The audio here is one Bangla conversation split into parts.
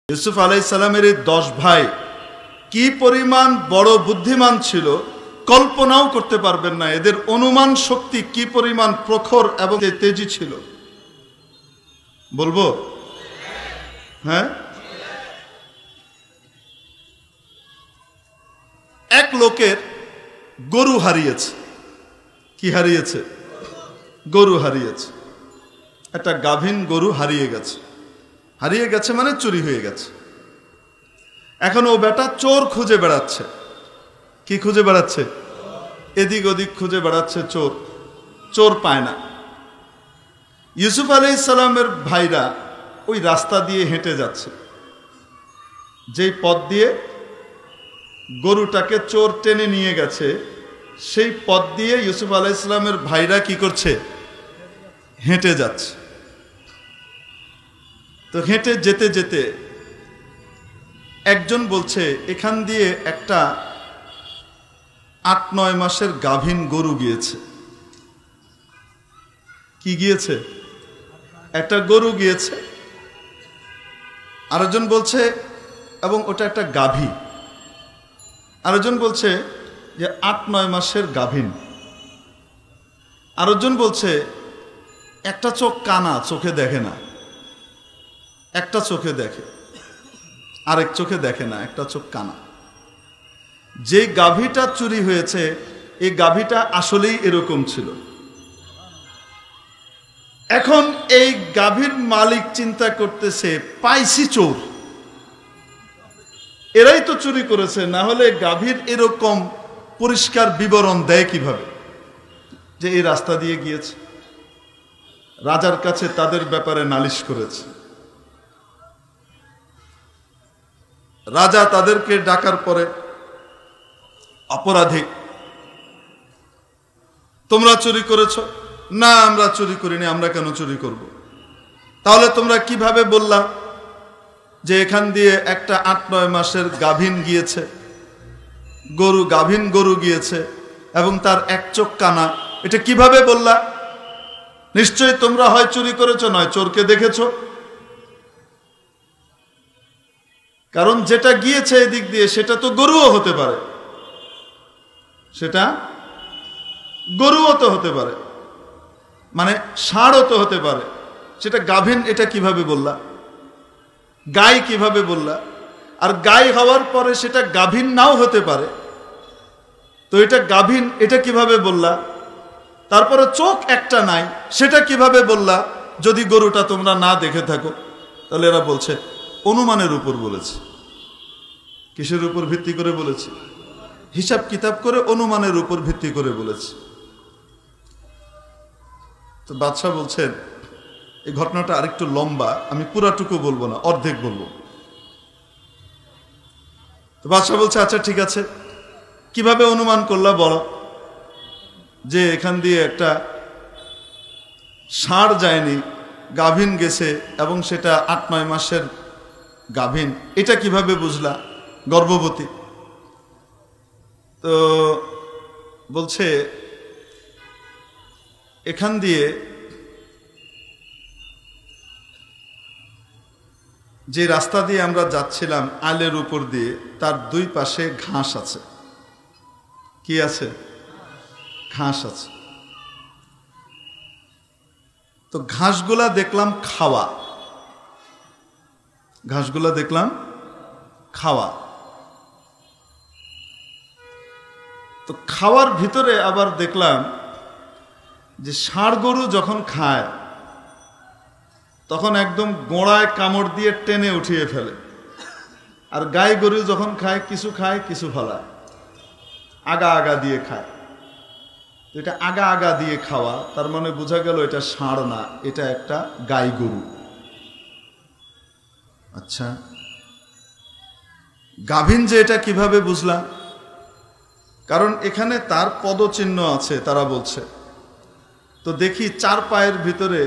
ইউসুফ আলাইহিস সালামের এই 10 ভাই কি পরিমাণ বড় বুদ্ধিমান ছিল কল্পনাও করতে পারবেন না। এদের অনুমান শক্তি কি পরিমাণ প্রখর এবং তেজি ছিল বলবো? হ্যাঁ, এক লোকের গরু হারিয়েছে। কি হারিয়েছে? গরু হারিয়েছে। একটা গাভীন গরু হারিয়ে গেছে। হারিয়ে গেছে মানে চুরি হয়ে গেছে। এখন ও বেটা চোর খুঁজে বেড়াচ্ছে। কি খুঁজে বেড়াচ্ছে? এদিক ওদিক খুঁজে বেড়াচ্ছে চোর। চোর পায় না। ইউসুফ আলাইহিস সালামের ভাইরা ওই রাস্তা দিয়ে হেঁটে যাচ্ছে, যেই পথ দিয়ে গরুটাকে চোর টেনে নিয়ে গেছে, সেই পথ দিয়ে ইউসুফ আলাইহিস সালামের ভাইরা কি করছে? হেঁটে যাচ্ছে। তো হেঁটে যেতে যেতে একজন বলছে, এখান দিয়ে একটা 8-9 মাসের গাভীন গরু গিয়েছে। কি গিয়েছে? একটা গরু গিয়েছে। আরেকজন বলছে, এবং ওটা একটা গাভী। আরেকজন বলছে যে 8-9 মাসের গাভীন। আরেকজন বলছে একটা চোখ কানা, চোখে দেখে না। একটা চোখে দেখে, আরেক চোখে দেখে না, একটা চোখ কানা। যে গাভীটা চুরি হয়েছে এই গাভীটা আসলেই এরকম ছিল। এখন এই গাভীর মালিক চিন্তা করতেছে, পাইছি চোর, এরাই তো চুরি করেছে, না হলে গাভীর এরকম পরিষ্কার বিবরণ দেয় কিভাবে যে এই রাস্তা দিয়ে গিয়েছে। রাজার কাছে তাদের ব্যাপারে নালিশ করেছে। রাজা তাদেরকে ডাকার পরে, অপরাধী, তোমরা চুরি করেছো? না, আমরা চুরি করিনি। আমরা কেন চুরি করব? তাহলে তোমরা কিভাবে বললা যে এখান দিয়ে একটা 8-9 মাসের গাভীন গিয়েছে, গরু, গাভীন গরু গিয়েছে এবং তার এক চোখ কানা? এটা কিভাবে বললা? নিশ্চয়ই তোমরা হয় চুরি করেছো, নয় চোরকে দেখেছো। কারণ যেটা গিয়েছে এদিক দিয়ে সেটা তো গরুও হতে পারে, সেটা গরুও তো হতে পারে, মানে ষাঁড়ও তো হতে পারে। সেটা গাভীন, এটা কিভাবে বললা? গাই কিভাবে বললা? আর গাই হওয়ার পরে সেটা গাভীন নাও হতে পারে, তো এটা গাভীন, এটা কিভাবে বললা? তারপরে চোখ একটা নাই, সেটা কিভাবে বললা যদি গরুটা তোমরা না দেখে থাকো? তাহলে এরা বলছে অনুমানের উপর বলেছে। কিসের উপর ভিত্তি করে বলেছে? হিসাব কিতাব করে, অনুমানের উপর ভিত্তি করে বলেছে। তো বাদশাহ বলছেন, এই ঘটনাটা আরেকটু লম্বা, আমি পুরাটুকু বলবো না, অর্ধেক বলবো। তো বাদশাহ বলছে, আচ্ছা ঠিক আছে, কিভাবে অনুমান করলা বলো যে এখান দিয়ে একটা ষাঁড় যায়নি, গাভীন গেছে, এবং সেটা 8-9 মাসের গাভীন, এটা কিভাবে বুঝলা? গর্ভবতী। তো বলছে, এখান দিয়ে যে রাস্তা দিয়ে আমরা যাচ্ছিলাম আলের উপর দিয়ে, তার 2 পাশে ঘাস আছে। কি আছে? ঘাস আছে। তো ঘাসগুলা দেখলাম খাওয়া। ঘাসগুলা দেখলাম খাওয়া। তো খাওয়ার ভিতরে আবার দেখলাম যে ষাঁড় গরু যখন খায় তখন একদম গোড়ায় কামড় দিয়ে টেনে উঠিয়ে ফেলে, আর গাই গরু যখন খায় কিছু ফেলায়, আগা আগা দিয়ে খায়। এটা আগা আগা দিয়ে খাওয়া, তার মানে বোঝা গেল এটা ষাঁড় না, এটা একটা গাই গরু। আচ্ছা, গাভীন যে এটা কিভাবে বুঝলাম? কারণ এখানে তার পদচিহ্ন আছে, তারা বলছে। তো দেখি 4 পায়ের ভিতরে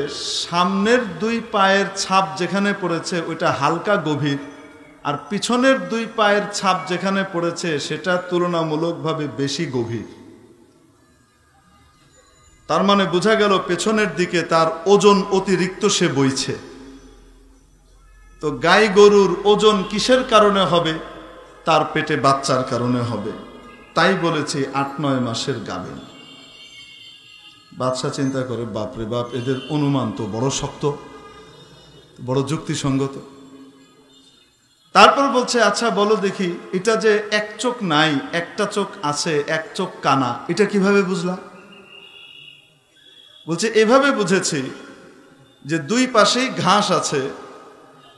সামনের 2 পায়ের ছাপ যেখানে পড়েছে ওইটা হালকা গভীর, আর পিছনের 2 পায়ের ছাপ যেখানে পড়েছে সেটা তুলনামূলকভাবে বেশি গভীর। তার মানে বোঝা গেল পেছনের দিকে তার ওজন অতিরিক্ত সে বইছে। তো গাই গরুর ওজন কিসের কারণে হবে? তার পেটে বাচ্চার কারণে হবে। তাই বলেছে 8-9 মাসের গাভীন। বাদশা চিন্তা করে, বাপরে বাপ, এদের অনুমান তো বড় শক্ত, বড় যুক্তিসঙ্গত। তারপর বলছে, আচ্ছা বলো দেখি, এটা যে এক চোখ নাই, একটা চোখ আছে, এক চোখ কানা, এটা কিভাবে বুঝলা? বলছে, এভাবে বুঝেছি যে দুই পাশেই ঘাস আছে,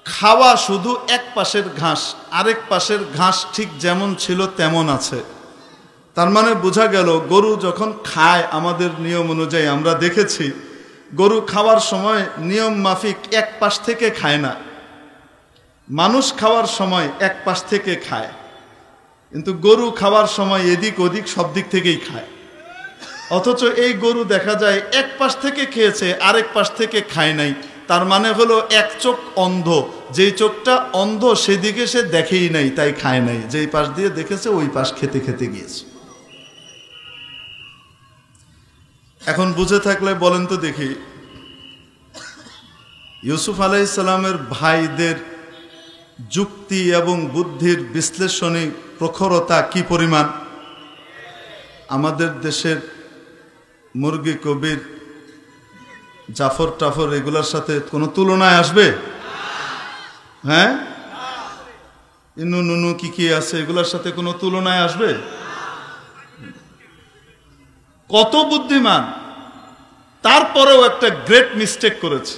খাওয়া শুধু এক পাশের ঘাস, আরেক পাশের ঘাস ঠিক যেমন ছিল তেমন আছে। তার মানে বোঝা গেল, গরু যখন খায় আমাদের নিয়ম অনুযায়ী আমরা দেখেছি, গরু খাওয়ার সময় নিয়ম মাফিক এক পাশ থেকে খায় না, মানুষ খাওয়ার সময় এক পাশ থেকে খায়, কিন্তু গরু খাওয়ার সময় এদিক ওদিক সব দিক থেকেই খায়। অথচ এই গরু দেখা যায় এক পাশ থেকে খেয়েছে, আরেক পাশ থেকে খায় নাই। তার মানে হলো এক চোখ অন্ধ, যেই চোখটা অন্ধ সেদিকে সে দেখেই নাই, তাই খায় নাই। যেই পাশ দিয়ে দেখেছে ওই পাশ খেতে খেতে গিয়েছে। এখন বুঝে থাকলে বলেন তো দেখি, ইউসুফ আলাইহিস সালামের ভাইদের যুক্তি এবং বুদ্ধির বিশ্লেষণী প্রখরতা কি পরিমাণ? আমাদের দেশের মুরগি কবির, জাফর টাফর এগুলোর সাথে কোনো তুলনায় আসবে? হ্যাঁ, ইনু নুনু কি কি আছে, এগুলোর সাথে কোনো তুলনায় আসবে? কত বুদ্ধিমান, তারপরেও একটা গ্রেট মিস্টেক করেছে।